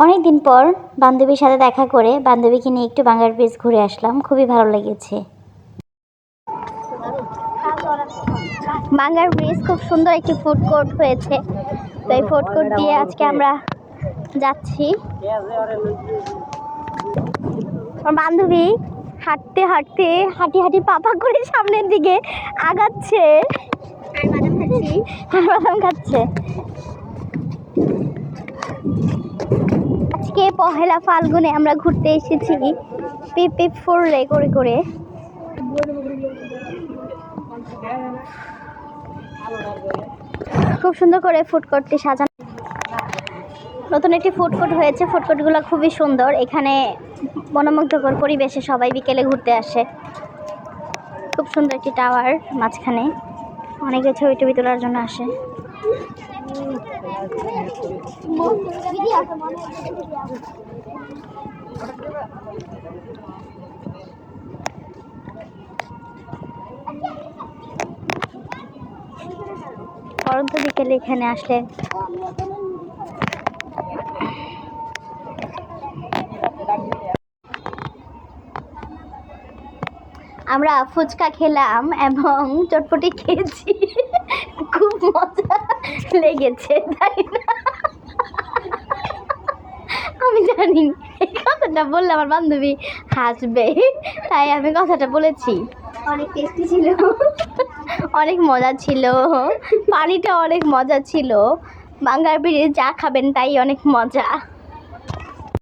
অনেক দিন পর বান্ধবীর সাথে দেখা করে বান্ধবীকে নিয়ে একটু বাঙ্গার ব্রিজ ঘুরে আসলাম। খুবই ভালো লেগেছে। বাঙ্গার ব্রিজ খুব সুন্দর একটি ফুড কোর্ট হয়েছে। তো এই ফুড কোর্ট দিয়ে আজকে আমরা যাচ্ছি। আমার বান্ধবী হাঁটতে হাঁটতে হাঁটি পাপা করে সামনের দিকে আগাচ্ছে আর বাদাম খাচ্ছে। আজকে পহেলা ফাল্গুনে আমরা ঘুরতে এসেছি পিপ পিপ ফুরলে করে করে। খুব সুন্দর করে ফুড কোর্টটি সাজানো। নতুন একটি ফুড কোর্ট হয়েছে। ফুড কোর্টগুলো খুবই সুন্দর। এখানে মনোমুগ্ধকর পরিবেশে সবাই বিকেলে ঘুরতে আসে। খুব সুন্দর একটি টাওয়ার মাঝখানে, অনেকে ছবি টবি তোলার জন্য আসে। পরন্ত বিকেলে এখানে আসলে আমরা ফুচকা খেলাম এবং চটপটি খেয়েছি। খুব মজা লেগেছে, তাই না? আমি জানি এই কথাটা বললে আমার বান্ধবী হাসবে, তাই আমি কথাটা বলেছি। অনেক টেস্টি ছিল, অনেক মজা ছিল, পানিটা অনেক মজা ছিল। বাঙ্গার ব্রিজ যা খাবেন তাই অনেক মজা।